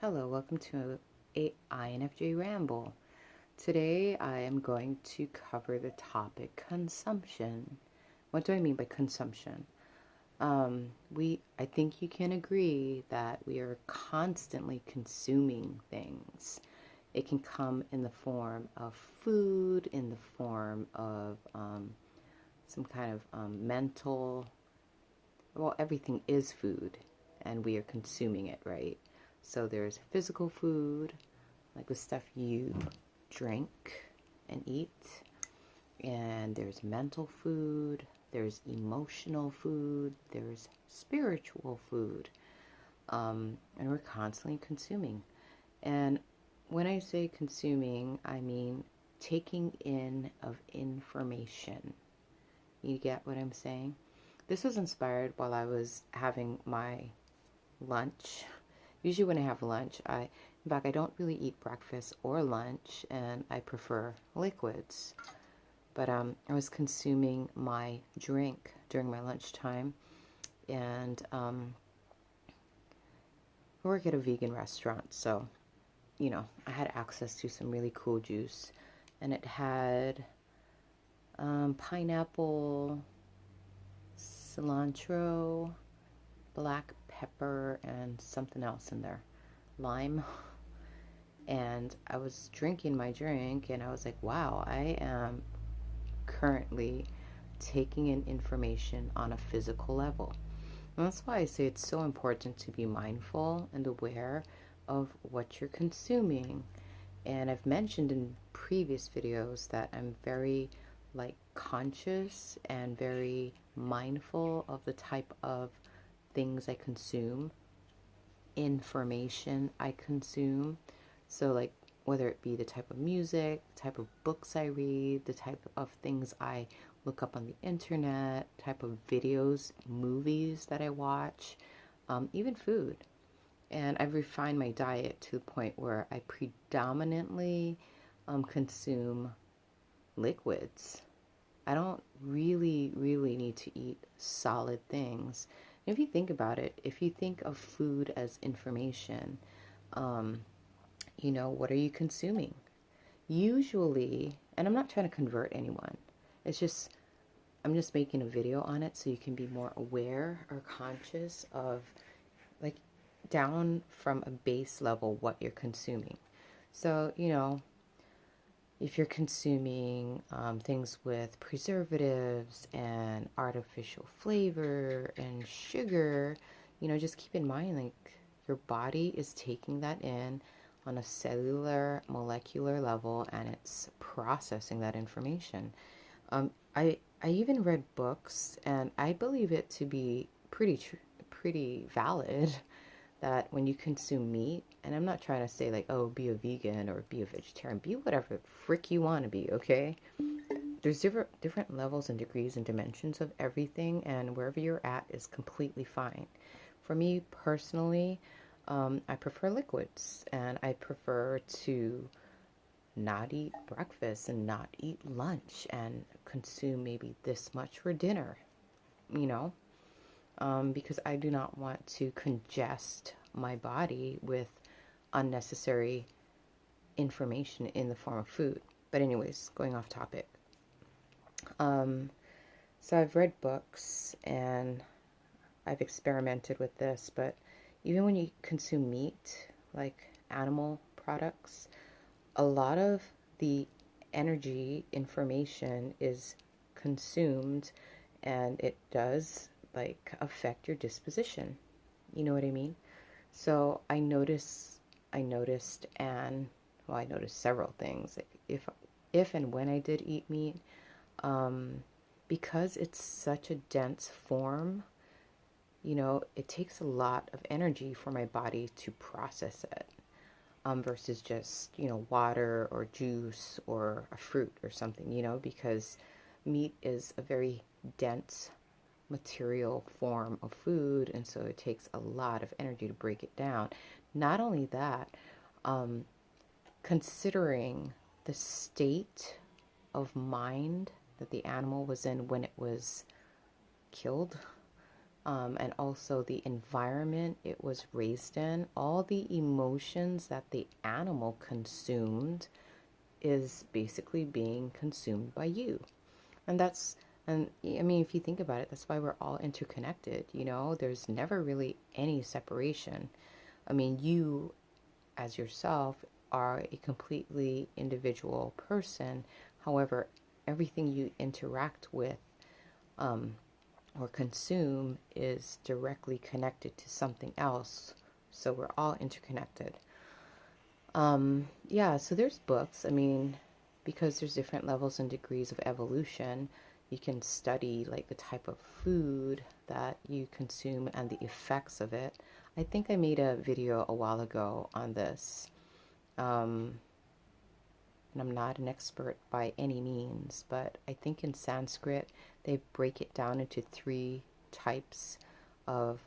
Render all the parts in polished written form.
Hello, welcome to a INFJ Ramble. Today I am going to cover the topic consumption. What do I mean by consumption? I think you can agree that we are constantly consuming things. It can come in the form of food, in the form of some kind of mental, well, everything is food and we are consuming it, right? So there's physical food, like the stuff you drink and eat, and there's mental food, there's emotional food, there's spiritual food, and we're constantly consuming. And when I say consuming, I mean taking in of information. You get what I'm saying? This was inspired while I was having my lunch. Usually when I have lunch, in fact, I don't really eat breakfast or lunch, and I prefer liquids. But I was consuming my drink during my lunchtime, and I work at a vegan restaurant, so I had access to some really cool juice, and it had pineapple, cilantro, black pepper, and something else in there, lime. And I was drinking my drink, and I was like, wow, I am currently taking in information on a physical level. And that's why I say it's so important to be mindful and aware of what you're consuming. And I've mentioned in previous videos that I'm very conscious and very mindful of the type of things I consume, information I consume. So whether it be the type of music, the type of books I read, the type of things I look up on the internet, type of videos, movies that I watch, even food. And I've refined my diet to the point where I predominantly consume liquids. I don't really need to eat solid things. And if you think about it, if you think of food as information, um, what are you consuming? Usually, and I'm not trying to convert anyone, it's just, I'm just making a video on it so you can be more aware or conscious of, like, down from a base level what you're consuming. So, if you're consuming things with preservatives and artificial flavor and sugar, just keep in mind, like, your body is taking that in on a cellular, molecular level, and it's processing that information. I even read books, and I believe it to be pretty valid that when you consume meat, and I'm not trying to say like, oh, be a vegan or be a vegetarian, be whatever frick you want to be, okay? There's different levels and degrees and dimensions of everything, and wherever you're at is completely fine. For me personally, I prefer liquids, and I prefer to not eat breakfast and not eat lunch and consume maybe this much for dinner, you know, because I do not want to congest my body with unnecessary information in the form of food. But anyways, going off topic. Um, so I've read books and I've experimented with this, but even when you consume meat, like animal products, a lot of the energy information is consumed, and it does affect your disposition. You know what I mean? So I noticed, and well, I noticed several things. Like if and when I did eat meat, um, because it's such a dense form, it takes a lot of energy for my body to process it, versus just, water or juice or a fruit or something, because meat is a very dense material form of food, and so it takes a lot of energy to break it down. Not only that, um, considering the state of mind that the animal was in when it was killed, and also the environment it was raised in, all the emotions that the animal consumed is basically being consumed by you. And that's, and I mean, if you think about it, that's why we're all interconnected, you know, there's never really any separation. I mean, you as yourself are a completely individual person. However, everything you interact with um, or consume is directly connected to something else. So we're all interconnected. Yeah, so there's books. I mean, because there's different levels and degrees of evolution, you can study like the type of food that you consume and the effects of it. I think I made a video a while ago on this. Um, and I'm not an expert by any means, but I think in Sanskrit they break it down into three types of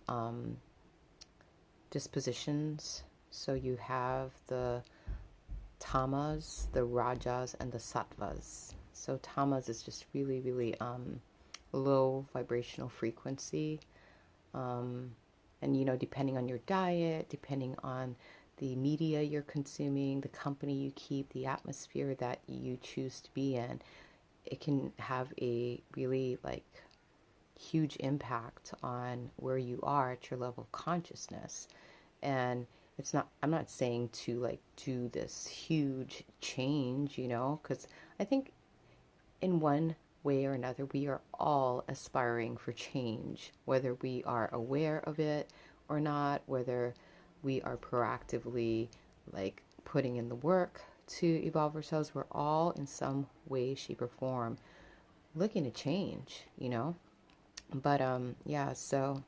dispositions. So you have the tamas, the rajas, and the sattvas. So tamas is just really, really low vibrational frequency. And, you know, depending on your diet, depending on the media you're consuming, the company you keep, the atmosphere that you choose to be in, it can have a really like huge impact on where you are at your level of consciousness. And it's not, I'm not saying to like do this huge change, you know, because I think in one way or another, we are all aspiring for change, whether we are aware of it or not, whether we are proactively like putting in the work to evolve ourselves. We're all in some way, shape, or form looking to change, you know. But yeah, so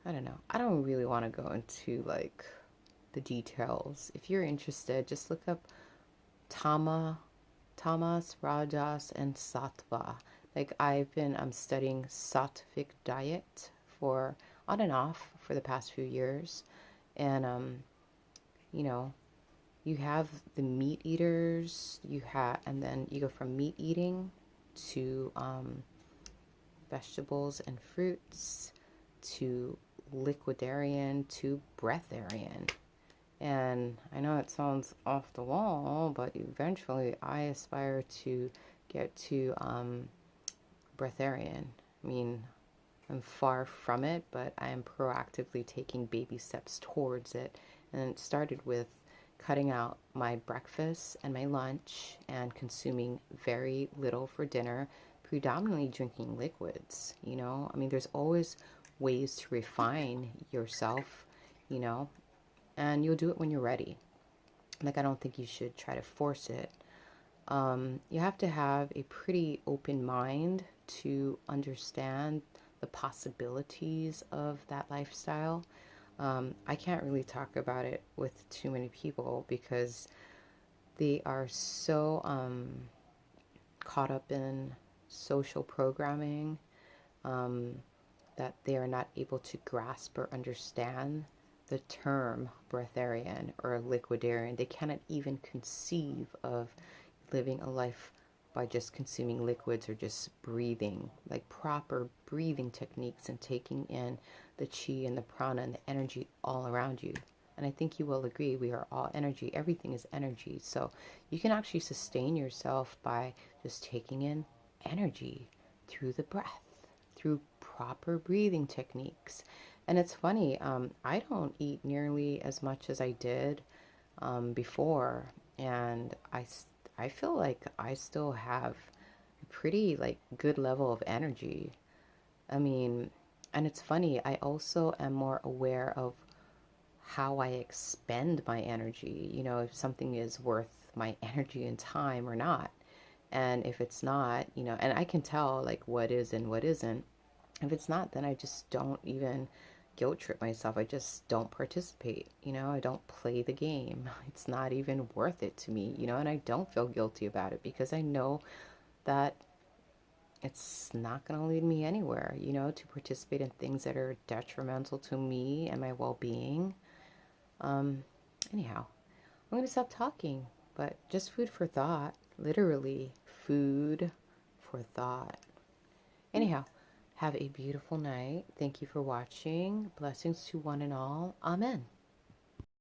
I don't know. I don't really want to go into like the details. If you're interested, just look up Tama, Tamas, Rajas, and Sattva. Like I'm studying sattvic diet for on and off for the past few years, and you know, you have the meat eaters, and then you go from meat eating to vegetables and fruits to liquidarian to breatharian. And I know it sounds off the wall, but eventually I aspire to get to breatharian. I mean, I'm far from it, but I am proactively taking baby steps towards it. And it started with cutting out my breakfast and my lunch and consuming very little for dinner, predominantly drinking liquids. You know, I mean, there's always ways to refine yourself, you know, and you'll do it when you're ready. Like, I don't think you should try to force it. You have to have a pretty open mind to understand the possibilities of that lifestyle. I can't really talk about it with too many people because they are so caught up in social programming that they are not able to grasp or understand the term breatharian or liquidarian. They cannot even conceive of living a life by just consuming liquids or just breathing, like proper breathing techniques and taking in the chi and the prana and the energy all around you. And I think you will agree, we are all energy. Everything is energy. So you can actually sustain yourself by just taking in energy through the breath, through proper breathing techniques. And it's funny, I don't eat nearly as much as I did before. And I feel like I still have a pretty like good level of energy. I mean, and it's funny, I also am more aware of how I expend my energy, you know, if something is worth my energy and time or not. And if it's not, you know, and I can tell like what is and what isn't. If it's not, then I just don't even guilt trip myself. I just don't participate, you know, I don't play the game. It's not even worth it to me, you know, and I don't feel guilty about it because I know that it's not going to lead me anywhere, you know, to participate in things that are detrimental to me and my well-being. Anyhow, I'm going to stop talking, but just food for thought, literally food for thought. Anyhow, Have a beautiful night. Thank you for watching. Blessings to one and all. Amen.